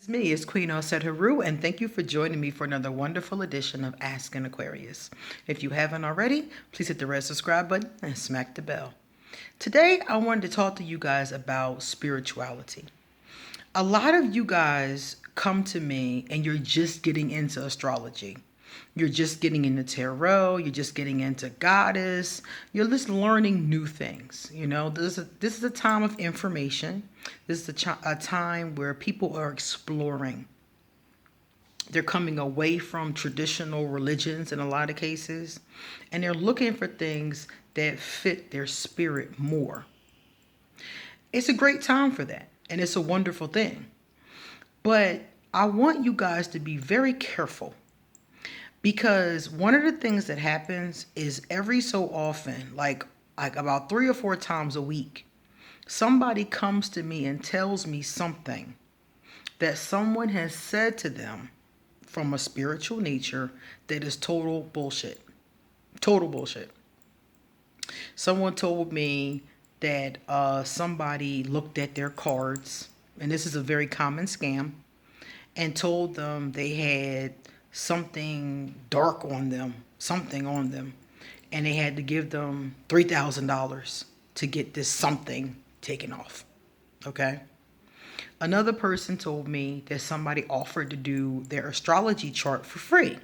It's me, it's Queen Osset Haru, and thank you for joining me for another wonderful edition of Ask an Aquarius. If you haven't already, please hit the red subscribe button and smack the bell. Today, I wanted to talk to you guys about spirituality. A lot of you guys come to me and you're just getting into astrology. You're just getting into tarot, you're just getting into goddess, you're just learning new things. This is a time of information. This is a time where people are exploring. They're coming away from traditional religions in a lot of cases, and they're looking for things that fit their spirit more. It's a great time for that, and it's a wonderful thing. But I want you guys to be very careful, because one of the things that happens is every so often, like about 3 or 4 times a week, somebody comes to me and tells me something that someone has said to them from a spiritual nature that is total bullshit. Total bullshit. Someone told me that somebody looked at their cards, and this is a very common scam, and told them they had something dark on them, and they had to give them $3,000 to get this something taken off. Okay? Another person told me that somebody offered to do their astrology chart for free.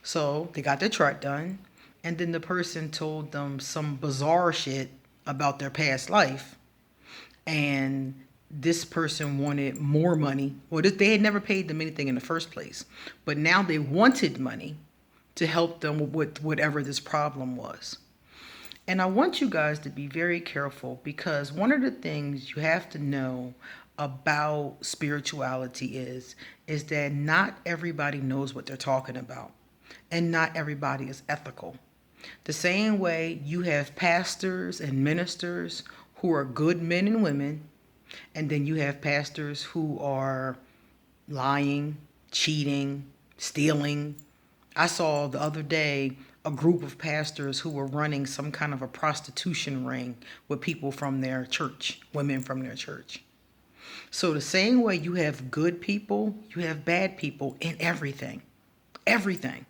So they got their chart done, and then the person told them some bizarre shit about their past life, and this person wanted more money. Well, they had never paid them anything in the first place, but now they wanted money to help them with whatever this problem was. And I want you guys to be very careful, because one of the things you have to know about spirituality is that not everybody knows what they're talking about, and not everybody is ethical. The same way you have pastors and ministers who are good men and women, and then you have pastors who are lying, cheating, stealing. I saw the other day a group of pastors who were running some kind of a prostitution ring with people from their church, women from their church. So the same way you have good people, you have bad people in everything. Everything.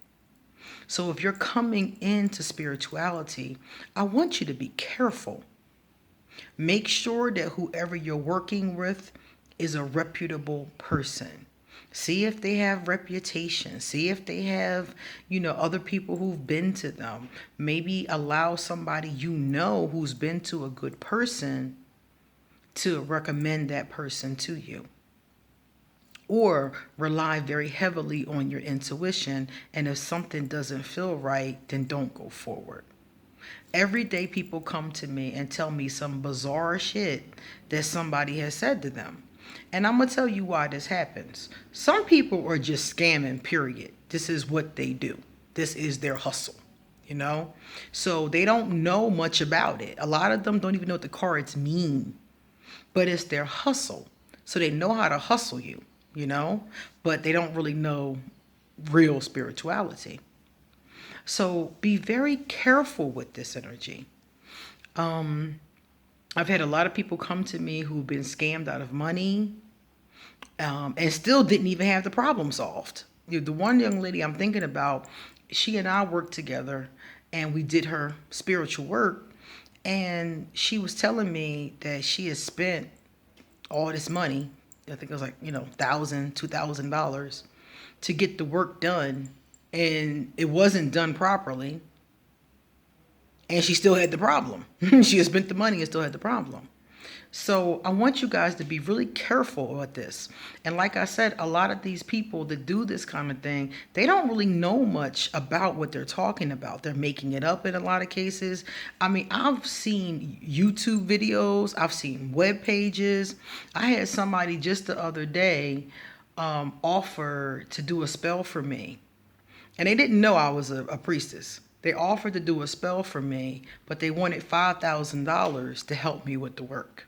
So if you're coming into spirituality, I want you to be careful. Make sure that whoever you're working with is a reputable person. See if they have reputation. See if they have, other people who've been to them. Maybe allow somebody who's been to a good person to recommend that person to you. Or rely very heavily on your intuition, and if something doesn't feel right, then don't go forward. Every day people come to me and tell me some bizarre shit that somebody has said to them. And I'm going to tell you why this happens. Some people are just scamming, period. This is what they do. This is their hustle, So they don't know much about it. A lot of them don't even know what the cards mean. But it's their hustle. So they know how to hustle you, but they don't really know real spirituality. So be very careful with this energy. I've had a lot of people come to me who've been scammed out of money, and still didn't even have the problem solved. The one young lady I'm thinking about, she and I worked together, and we did her spiritual work, and she was telling me that she has spent all this money, I think it was like, $1,000, $2,000, to get the work done, and it wasn't done properly, and she still had the problem. She had spent the money and still had the problem. So I want you guys to be really careful about this. And like I said, a lot of these people that do this kind of thing, they don't really know much about what they're talking about. They're making it up in a lot of cases. I mean, I've seen YouTube videos. I've seen web pages. I had somebody just the other day offer to do a spell for me. And they didn't know I was a priestess. They offered to do a spell for me, but they wanted $5,000 to help me with the work.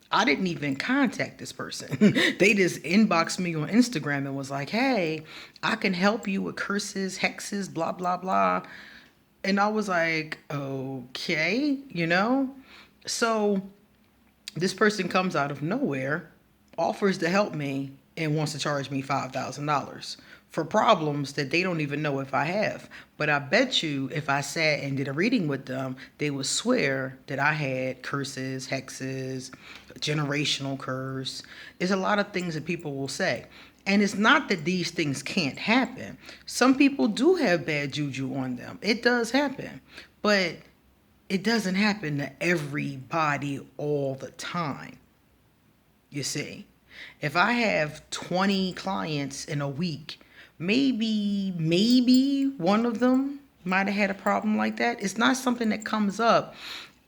I didn't even contact this person. They just inboxed me on Instagram and was like, hey, I can help you with curses, hexes, blah, blah, blah. And I was like, okay, So this person comes out of nowhere, offers to help me, and wants to charge me $5,000 for problems that they don't even know if I have. But I bet you if I sat and did a reading with them, they would swear that I had curses, hexes, generational curse. There's a lot of things that people will say. And it's not that these things can't happen. Some people do have bad juju on them. It does happen. But it doesn't happen to everybody all the time. You see, if I have 20 clients in a week, maybe one of them might have had a problem like that. It's not something that comes up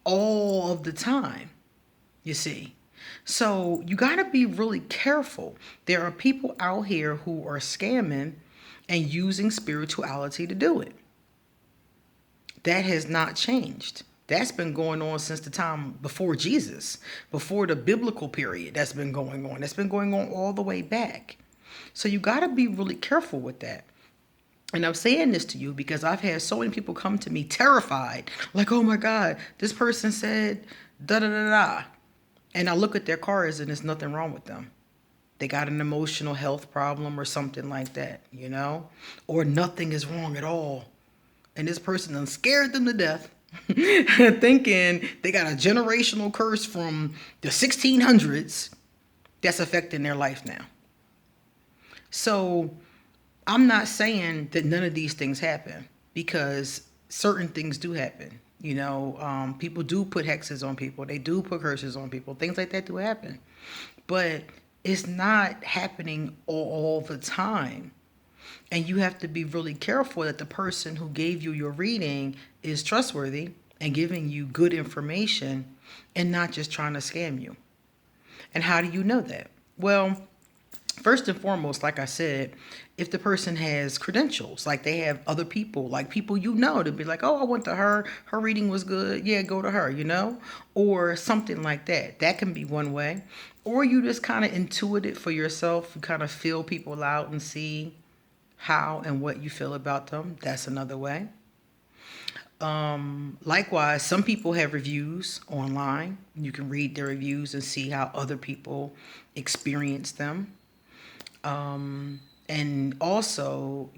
all of the time, you see. So you got to be really careful. There are people out here who are scamming and using spirituality to do it. That has not changed. That's been going on since the time before Jesus, before the biblical period. That's been going on. That's been going on all the way back. So you got to be really careful with that. And I'm saying this to you because I've had so many people come to me terrified, like, oh my God, this person said da da da da. And I look at their cards and there's nothing wrong with them. They got an emotional health problem or something like that, or nothing is wrong at all. And this person done scared them to death, thinking they got a generational curse from the 1600s that's affecting their life now. So I'm not saying that none of these things happen, because certain things do happen. People do put hexes on people. They do put curses on people. Things like that do happen. But it's not happening all the time. And you have to be really careful that the person who gave you your reading is trustworthy and giving you good information and not just trying to scam you. And how do you know that? Well, first and foremost, like I said, if the person has credentials, like they have other people, like people to be like, oh, I went to her reading was good. Yeah, go to her, or something like that. That can be one way. Or you just kind of intuit it for yourself. You kind of feel people out and see how and what you feel about them. That's another way. Likewise, some people have reviews online. You can read their reviews and see how other people experience them. And also,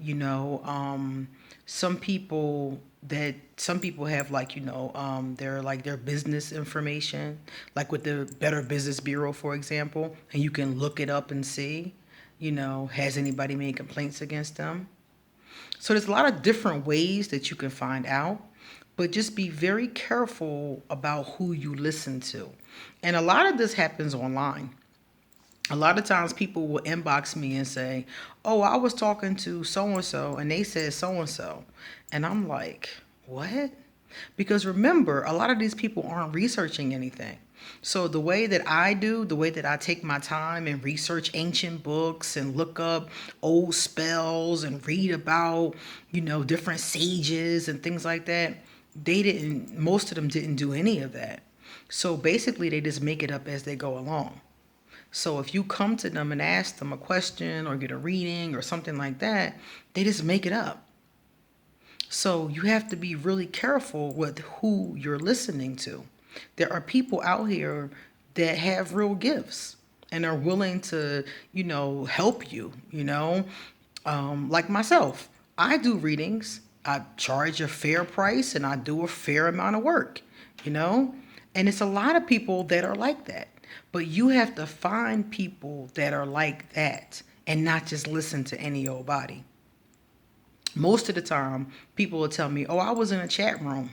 some people have their business information, like with the Better Business Bureau, for example, and you can look it up and see, has anybody made complaints against them? So there's a lot of different ways that you can find out, but just be very careful about who you listen to. And a lot of this happens online. A lot of times people will inbox me and say, oh, I was talking to so-and-so and they said so-and-so. And I'm like, what? Because remember, a lot of these people aren't researching anything. So the way that I take my time and research ancient books and look up old spells and read about, different sages and things like that, most of them didn't do any of that. So basically they just make it up as they go along. So if you come to them and ask them a question or get a reading or something like that, they just make it up. So you have to be really careful with who you're listening to. There are people out here that have real gifts and are willing to, help you, like myself. I do readings. I charge a fair price and I do a fair amount of work, and it's a lot of people that are like that. But you have to find people that are like that and not just listen to any old body. Most of the time, people will tell me, oh, I was in a chat room.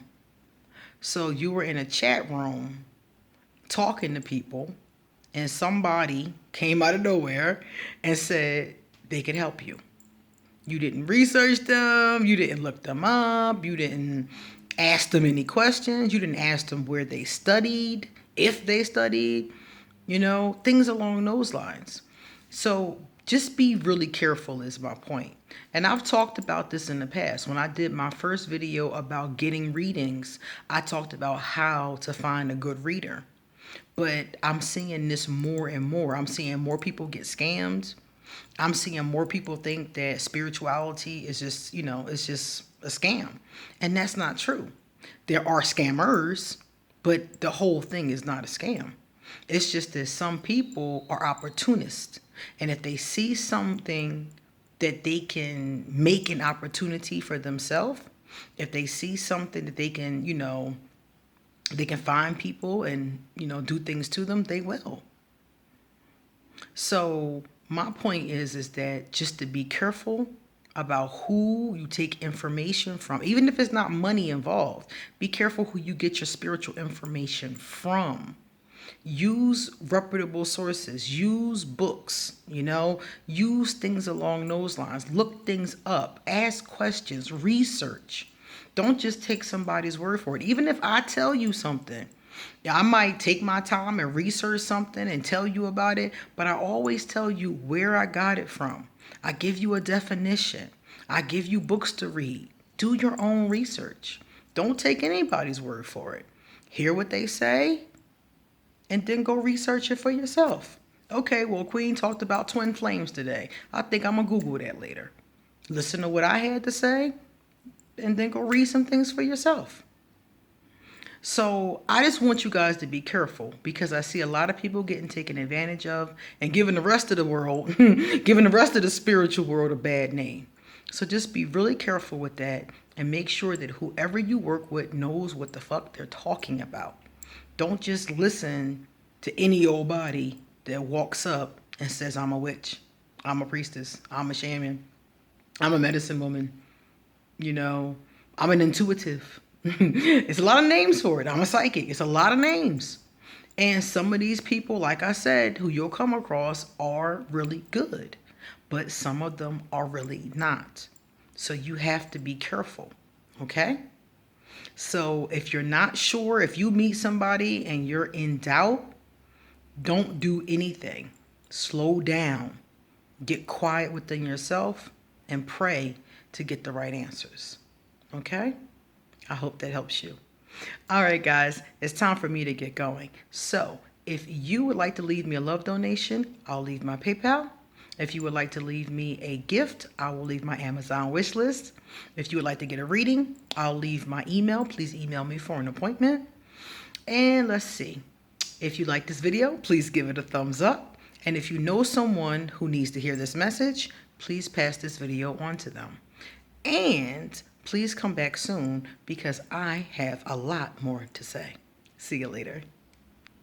So you were in a chat room talking to people and somebody came out of nowhere and said they could help you. You didn't research them. You didn't look them up. You didn't ask them any questions. You didn't ask them where they studied, if they studied. Things along those lines. So just be really careful is my point. And I've talked about this in the past. When I did my first video about getting readings, I talked about how to find a good reader. But I'm seeing this more and more. I'm seeing more people get scammed. I'm seeing more people think that spirituality is just, it's just a scam. And that's not true. There are scammers, but the whole thing is not a scam. It's just that some people are opportunists. And if they see something that they can make an opportunity for themselves, if they see something that they can, they can find people and, do things to them, they will. So my point is that just to be careful about who you take information from, even if it's not money involved. Be careful who you get your spiritual information from. Use reputable sources, use books, use things along those lines. Look things up, ask questions, research. Don't just take somebody's word for it. Even if I tell you something, I might take my time and research something and tell you about it, but I always tell you where I got it from. I give you a definition. I give you books to read. Do your own research. Don't take anybody's word for it. Hear what they say and then go research it for yourself. Okay, well, Queen talked about twin flames today. I think I'm going to Google that later. Listen to what I had to say and then go read some things for yourself. So I just want you guys to be careful because I see a lot of people getting taken advantage of and giving the rest of the world, giving the rest of the spiritual world a bad name. So just be really careful with that and make sure that whoever you work with knows what the fuck they're talking about. Don't just listen to any old body that walks up and says, I'm a witch, I'm a priestess, I'm a shaman, I'm a medicine woman, I'm an intuitive. It's a lot of names for it. I'm a psychic. It's a lot of names. And some of these people, like I said, who you'll come across are really good, but some of them are really not. So you have to be careful, okay? So if you're not sure, if you meet somebody and you're in doubt, don't do anything. Slow down. Get quiet within yourself and pray to get the right answers. Okay? I hope that helps you. All right, guys, it's time for me to get going. So if you would like to leave me a love donation, I'll leave my PayPal. If you would like to leave me a gift, I will leave my Amazon wish list. If you would like to get a reading, I'll leave my email. Please email me for an appointment. And let's see. If you like this video, please give it a thumbs up. And if you know someone who needs to hear this message, please pass this video on to them. And please come back soon because I have a lot more to say. See you later.